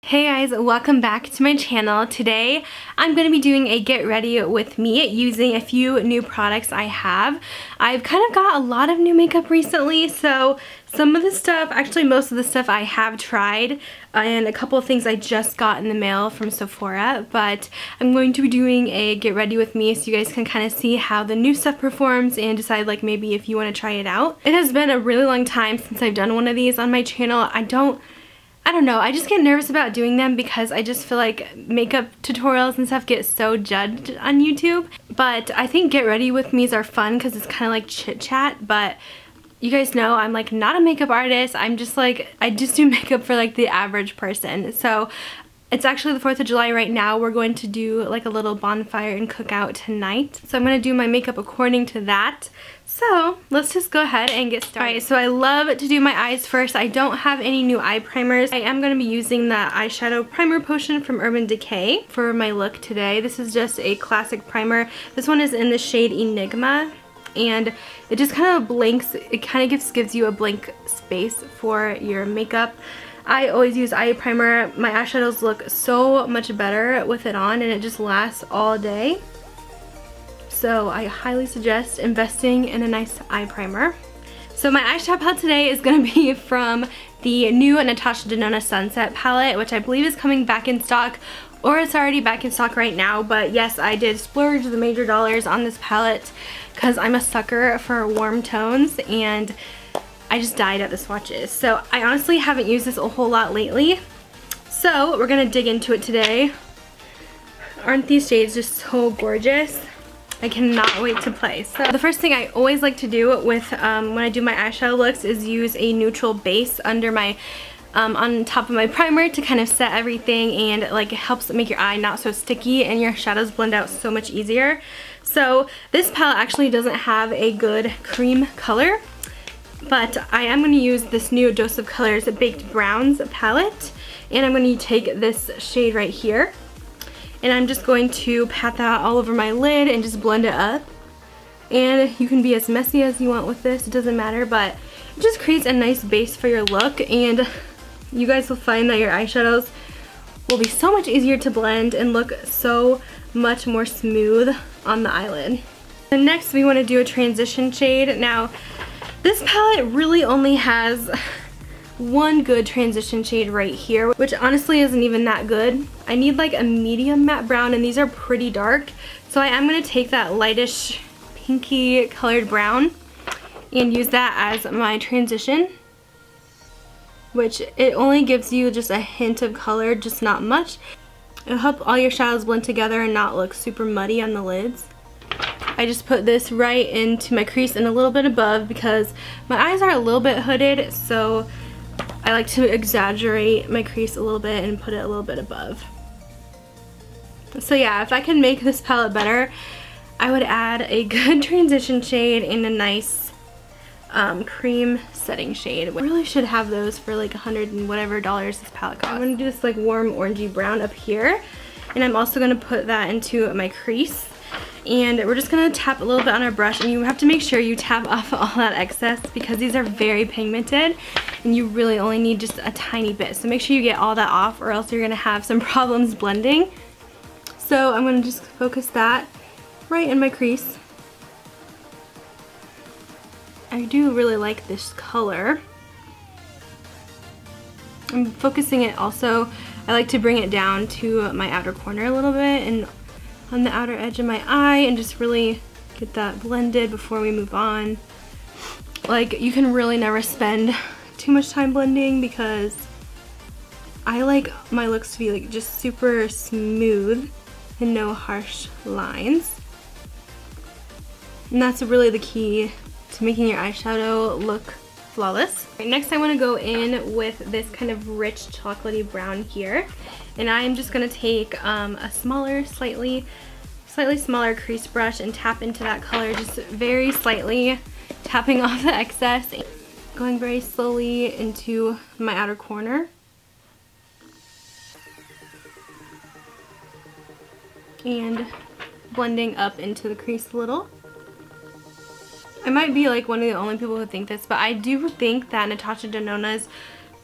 Hey guys, welcome back to my channel. Today I'm going to be doing a get ready with me using a few new products I have. I've kind of got a lot of new makeup recently, so some of the stuff, actually most of the stuff I have tried, and a couple of things I just got in the mail from Sephora, but I'm going to be doing a get ready with me so you guys can kind of see how the new stuff performs and decide like maybe if you want to try it out. It has been a really long time since I've done one of these on my channel. I don't know, I just get nervous about doing them because I just feel like makeup tutorials and stuff get so judged on YouTube. But I think get ready with me's are fun because it's kind of like chit chat, but you guys know I'm like not a makeup artist. I'm just like, I just do makeup for like the average person. So it's actually the 4th of July right now. We're going to do like a little bonfire and cookout tonight. So I'm going to do my makeup according to that. So let's just go ahead and get started. Alright, so I love to do my eyes first. I don't have any new eye primers. I am going to be using the eyeshadow primer potion from Urban Decay for my look today. This is just a classic primer. This one is in the shade Enigma, and it just kind of blanks, it kind of gives you a blank space for your makeup. I always use eye primer. My eyeshadows look so much better with it on, and it just lasts all day. So I highly suggest investing in a nice eye primer. So my eyeshadow palette today is going to be from the new Natasha Denona Sunset palette, which I believe is coming back in stock, or it's already back in stock right now. But yes, I did splurge the major dollars on this palette because I'm a sucker for warm tones, and I just died at the swatches. So I honestly haven't used this a whole lot lately. So we're going to dig into it today. Aren't these shades just so gorgeous? I cannot wait to play. So the first thing I always like to do with when I do my eyeshadow looks is use a neutral base under my on top of my primer to kind of set everything, and like it helps make your eye not so sticky and your shadows blend out so much easier. So this palette actually doesn't have a good cream color, but I am going to use this new Dose of Colors Baked Browns palette, and I'm going to take this shade right here. And I'm just going to pat that all over my lid and just blend it up. And you can be as messy as you want with this, it doesn't matter, but it just creates a nice base for your look, and you guys will find that your eyeshadows will be so much easier to blend and look so much more smooth on the eyelid. And next we want to do a transition shade. Now this palette really only has one good transition shade right here, which honestly isn't even that good. I need like a medium matte brown, and these are pretty dark, so I am going to take that lightish pinky colored brown and use that as my transition, which it only gives you just a hint of color, just not much. It'll help all your shadows blend together and not look super muddy on the lids. I just put this right into my crease and a little bit above because my eyes are a little bit hooded, so I like to exaggerate my crease a little bit and put it a little bit above. So yeah, if I can make this palette better, I would add a good transition shade and a nice cream setting shade. I really should have those for like $100 and whatever this palette costs. I'm going to do this like warm orangey brown up here, and I'm also going to put that into my crease. And we're just going to tap a little bit on our brush, and you have to make sure you tap off all that excess because these are very pigmented and you really only need just a tiny bit. So make sure you get all that off, or else you're going to have some problems blending. So I'm going to just focus that right in my crease. I do really like this color. I'm focusing it also. I like to bring it down to my outer corner a little bit and on the outer edge of my eye, and just really get that blended before we move on. Like, you can really never spend too much time blending because I like my looks to be like just super smooth and no harsh lines. And that's really the key to making your eyeshadow look flawless. Right, next I want to go in with this kind of rich chocolatey brown here, and I'm just going to take a smaller, slightly smaller crease brush and tap into that color just very slightly, tapping off the excess, going very slowly into my outer corner. And blending up into the crease a little. I might be like one of the only people who think this, but I do think that Natasha Denona's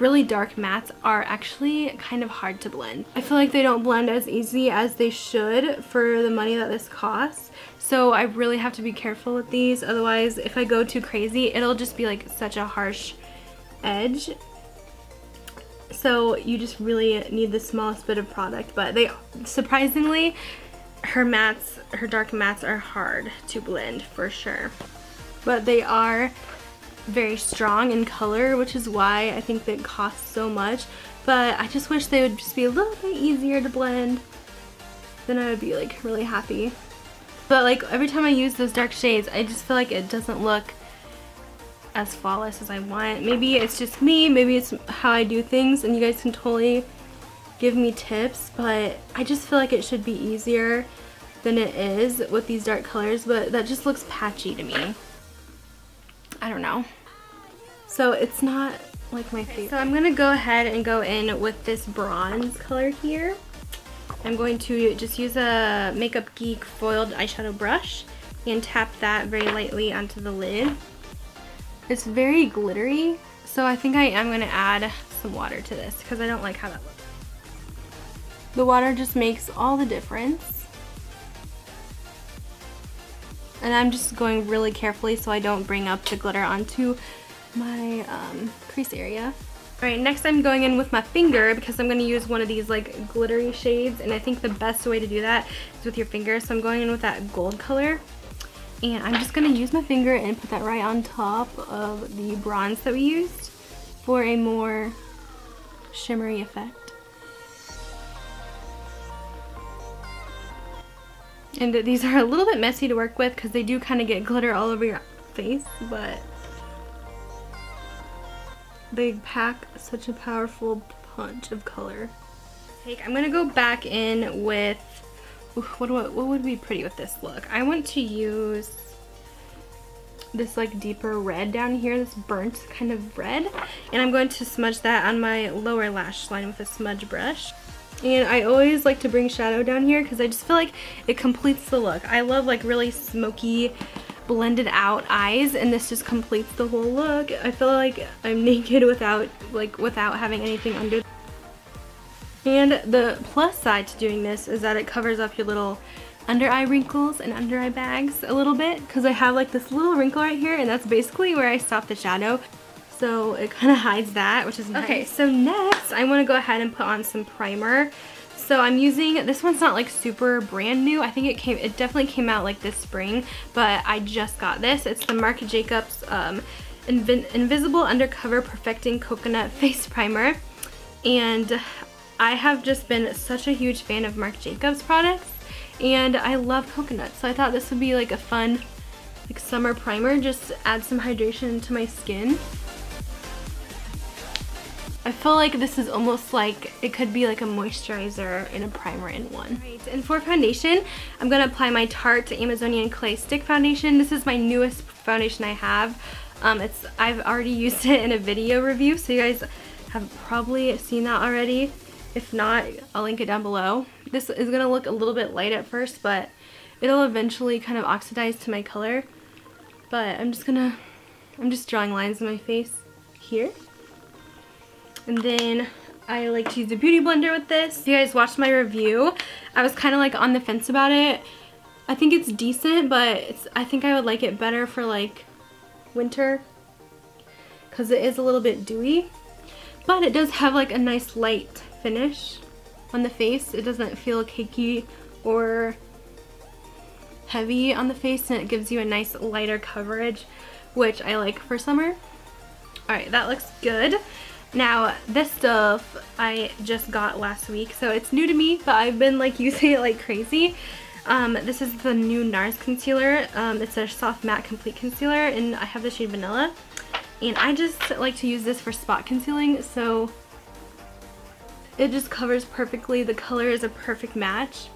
really dark mattes are actually kind of hard to blend. I feel like they don't blend as easy as they should for the money that this costs. So I really have to be careful with these. Otherwise, if I go too crazy, it'll just be like such a harsh edge. So you just really need the smallest bit of product. But they, surprisingly, her dark mattes are hard to blend for sure. But they are very strong in color, which is why I think they cost so much. But I just wish they would just be a little bit easier to blend. Then I would be like really happy. But like every time I use those dark shades, I just feel like it doesn't look as flawless as I want. Maybe it's just me, maybe it's how I do things, and you guys can totally give me tips, but I just feel like it should be easier than it is with these dark colors, but that just looks patchy to me. I don't know. So it's not like my favorite. So I'm gonna go ahead and go in with this bronze color here. I'm going to just use a Makeup Geek foiled eyeshadow brush and tap that very lightly onto the lid. It's very glittery, so I think I am going to add some water to this because I don't like how that looks. The water just makes all the difference. And I'm just going really carefully so I don't bring up the glitter onto my crease area. Alright, next I'm going in with my finger because I'm going to use one of these like glittery shades, and I think the best way to do that is with your finger. So I'm going in with that gold color, and I'm just going to use my finger and put that right on top of the bronze that we used for a more shimmery effect. And these are a little bit messy to work with because they do kind of get glitter all over your face, but they pack such a powerful punch of color. I'm gonna go back in with, what would be pretty with this look? I want to use this like deeper red down here, this burnt kind of red, and I'm going to smudge that on my lower lash line with a smudge brush. And I always like to bring shadow down here because I just feel like it completes the look. I love like really smoky, blended out eyes, and this just completes the whole look. I feel like I'm naked without having anything under. And the plus side to doing this is that it covers up your little under eye wrinkles and under eye bags a little bit, because I have like this little wrinkle right here, and that's basically where I stop the shadow. So it kind of hides that, which is nice. Okay, so next I want to go ahead and put on some primer. So I'm using, this one's not like super brand new. I think it definitely came out like this spring, but I just got this. It's the Marc Jacobs Invisible Undercover Perfecting Coconut Face Primer. And I have just been such a huge fan of Marc Jacobs products, and I love coconut. So I thought this would be like a fun like summer primer, just add some hydration to my skin. I feel like this is almost like, it could be like a moisturizer and a primer in one. Right, and for foundation, I'm going to apply my Tarte Amazonian Clay Stick Foundation. This is my newest foundation I have. I've already used it in a video review, so you guys have probably seen that already. If not, I'll link it down below. This is going to look a little bit light at first, but it'll eventually kind of oxidize to my color. But I'm just drawing lines in my face here. And then I like to use a beauty blender with this. If you guys watched my review, I was kind of like on the fence about it. I think it's decent, but I think I would like it better for like winter because it is a little bit dewy. But it does have like a nice light finish on the face. It doesn't feel cakey or heavy on the face, and it gives you a nice lighter coverage, which I like for summer. Alright, that looks good. Now, this stuff I just got last week, so it's new to me, but I've been like using it like crazy. This is the new NARS concealer. It's a soft matte complete concealer, and I have the shade Vanilla. And I just like to use this for spot concealing, so it just covers perfectly. The color is a perfect match.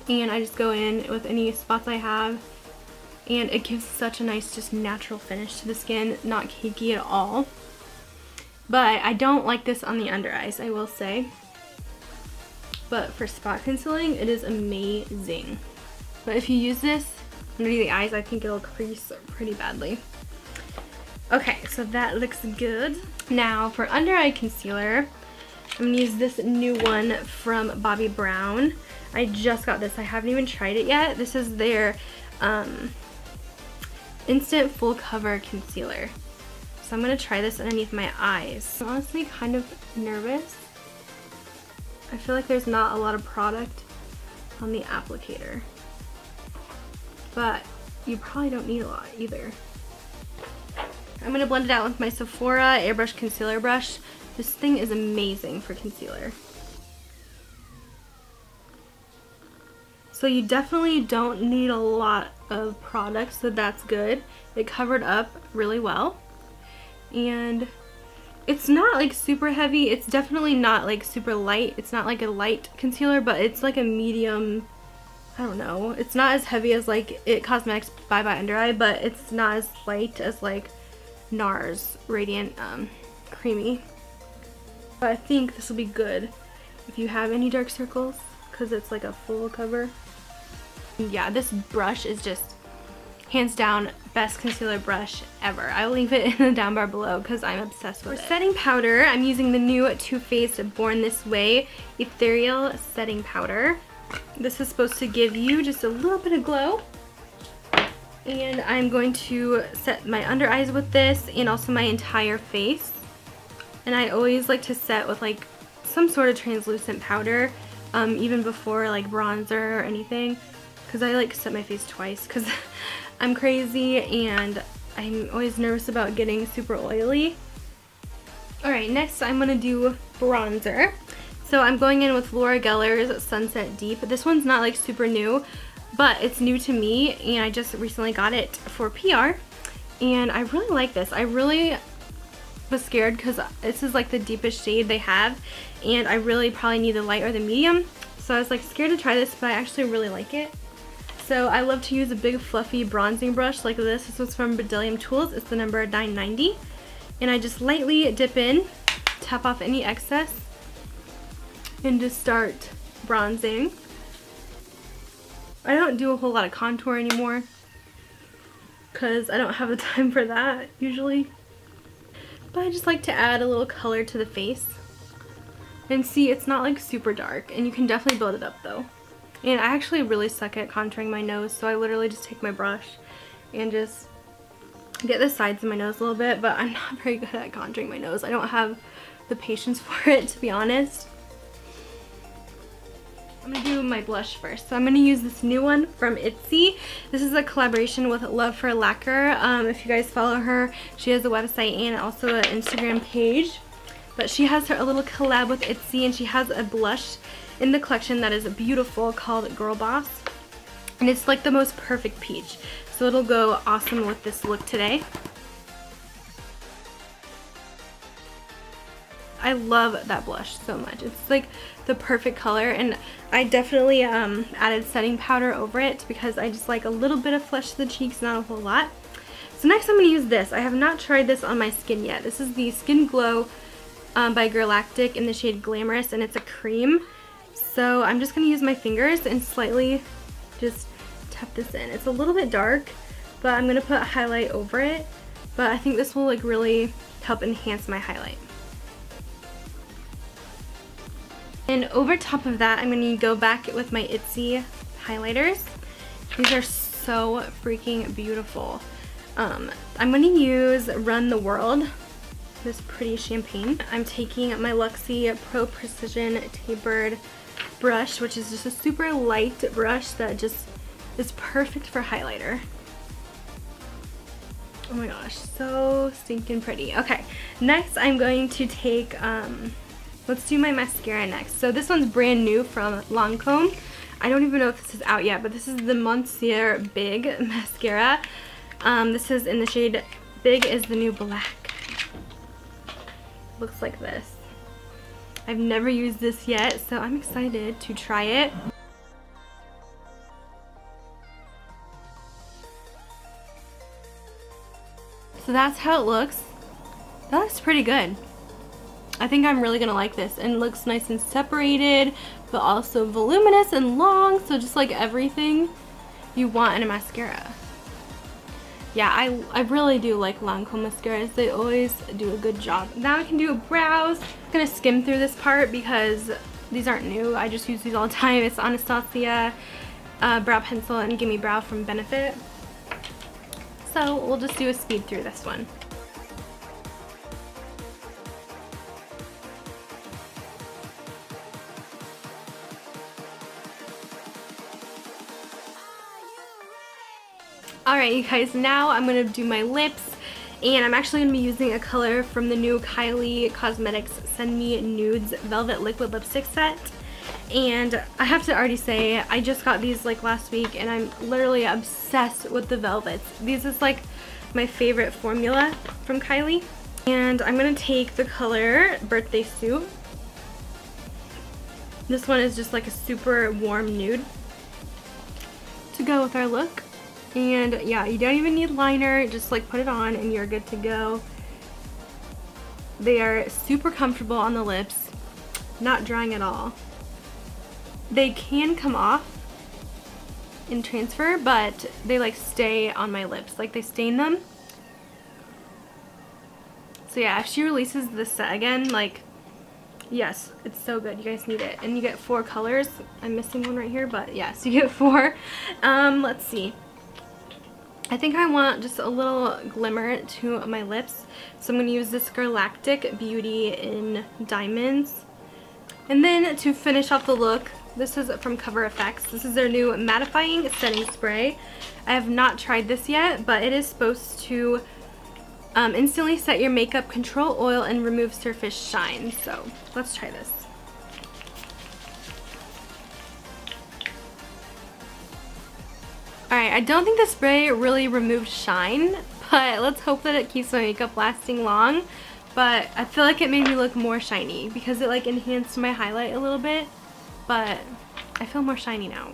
And I just go in with any spots I have, and it gives such a nice, just natural finish to the skin, not cakey at all. But I don't like this on the under eyes, I will say. But for spot concealing, it is amazing. But if you use this under the eyes, I think it'll crease pretty badly. Okay, so that looks good. Now for under eye concealer, I'm gonna use this new one from Bobbi Brown. I just got this. I haven't even tried it yet. This is their Instant Full Cover Concealer. So I'm gonna try this underneath my eyes. I'm honestly kind of nervous. I feel like there's not a lot of product on the applicator, but you probably don't need a lot either. I'm gonna blend it out with my Sephora Airbrush Concealer Brush. This thing is amazing for concealer. So you definitely don't need a lot of product, so that's good. It covered up really well. And it's not like super heavy. It's definitely not like super light. It's not like a light concealer, but it's like a medium, I don't know. It's not as heavy as like IT Cosmetics Bye Bye Under Eye, but it's not as light as like NARS Radiant Creamy. But I think this will be good if you have any dark circles, because it's like a full cover. Yeah, this brush is just hands down best concealer brush ever. I'll leave it in the down bar below because I'm obsessed with it. For setting powder, I'm using the new Too Faced Born This Way Ethereal Setting Powder. This is supposed to give you just a little bit of glow. And I'm going to set my under eyes with this and also my entire face. And I always like to set with like some sort of translucent powder, even before like bronzer or anything, because I like set my face twice because I'm crazy and I'm always nervous about getting super oily. Alright, next I'm going to do bronzer. So I'm going in with Laura Geller's Sunset Deep. This one's not like super new, but it's new to me and I just recently got it for PR. And I really like this. I really was scared because this is like the deepest shade they have and I really probably need the light or the medium. So I was like scared to try this, but I actually really like it. So I love to use a big fluffy bronzing brush like this. This was from Brilliant Tools. It's the number 990. And I just lightly dip in, tap off any excess, and just start bronzing. I don't do a whole lot of contour anymore because I don't have the time for that usually. But I just like to add a little color to the face. And see, it's not like super dark, and you can definitely build it up though. And I actually really suck at contouring my nose, so I literally just take my brush and just get the sides of my nose a little bit, but I'm not very good at contouring my nose. I don't have the patience for it, to be honest. I'm going to do my blush first. So I'm going to use this new one from Itsy. This is a collaboration with Love for Lacquer. If you guys follow her, she has a website and also an Instagram page. But she has a little collab with Itsy, and she has a blush in the collection that is beautiful called Girl Boss. And it's like the most perfect peach. So it'll go awesome with this look today. I love that blush so much. It's like the perfect color, and I definitely added setting powder over it because I just like a little bit of flesh to the cheeks, not a whole lot. So next I'm going to use this. I have not tried this on my skin yet. This is the Skin Glow by Galactic in the shade Glamorous, and it's a cream. So I'm just going to use my fingers and slightly just tap this in. It's a little bit dark, but I'm going to put a highlight over it. But I think this will like really help enhance my highlight. And over top of that, I'm going to go back with my Itsy highlighters. These are so freaking beautiful. I'm going to use Run the World, this pretty champagne. I'm taking my Luxie Pro Precision Tapered brush, which is just a super light brush that just is perfect for highlighter. Oh my gosh, so stinking pretty. Okay, next I'm going to take, let's do my mascara next. So this one's brand new from Lancome. I don't even know if this is out yet, but this is the Monsieur Big mascara. This is in the shade Big is the New Black. Looks like this. I've never used this yet, so I'm excited to try it. So that's how it looks. That looks pretty good. I think I'm really gonna like this, and it looks nice and separated, but also voluminous and long, so just like everything you want in a mascara. yeah, I really do like Lancome mascaras. They always do a good job. Now I can do brows. I'm gonna skim through this part because these aren't new. I just use these all the time. It's Anastasia brow pencil and Gimme Brow from Benefit. So we'll just do a speed through this one. Alright you guys, now I'm going to do my lips, and I'm actually going to be using a color from the new Kylie Cosmetics Send Me Nudes Velvet Liquid Lipstick Set. And I have to already say, I just got these like last week and I'm literally obsessed with the velvets. These is like my favorite formula from Kylie. And I'm going to take the color Birthday Suit. This one is just like a super warm nude to go with our look. And yeah, you don't even need liner, just like put it on and you're good to go. They are super comfortable on the lips, not drying at all. They can come off and transfer, but they like stay on my lips, like they stain them. So yeah, if she releases this set again, like, yes, it's so good. You guys need it. And you get 4 colors. I'm missing one right here, but yes, you get 4. Let's see. I think I want just a little glimmer to my lips, so I'm going to use this Galactic Beauty in Diamonds. And then to finish off the look, this is from Cover FX. This is their new mattifying setting spray. I have not tried this yet, but it is supposed to instantly set your makeup, control oil, and remove surface shine. So let's try this. Alright, I don't think the spray really removed shine, but let's hope that it keeps my makeup lasting long. But I feel like it made me look more shiny because it like enhanced my highlight a little bit, but I feel more shiny now.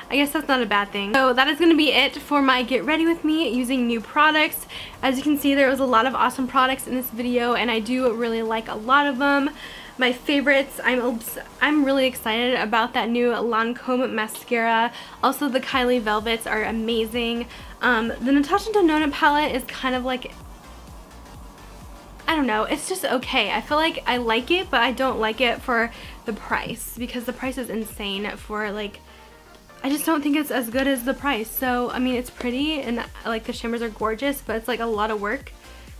I guess that's not a bad thing. So that is going to be it for my get ready with me using new products. As you can see, there was a lot of awesome products in this video and I do really like a lot of them. My favorites, I'm really excited about that new Lancome mascara. Also the Kylie Velvets are amazing. The Natasha Denona palette is kind of like, I don't know, it's just okay. I feel like I like it, but I don't like it for the price because the price is insane for like, I just don't think it's as good as the price. So, I mean, it's pretty and like the shimmers are gorgeous, but it's like a lot of work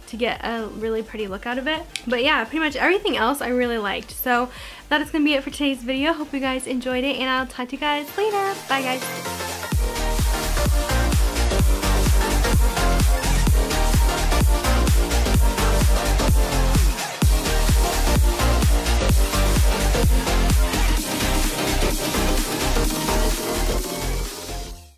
to get a really pretty look out of it. But yeah, pretty much everything else I really liked. So that is going to be it for today's video. Hope you guys enjoyed it and I'll talk to you guys later. Bye guys.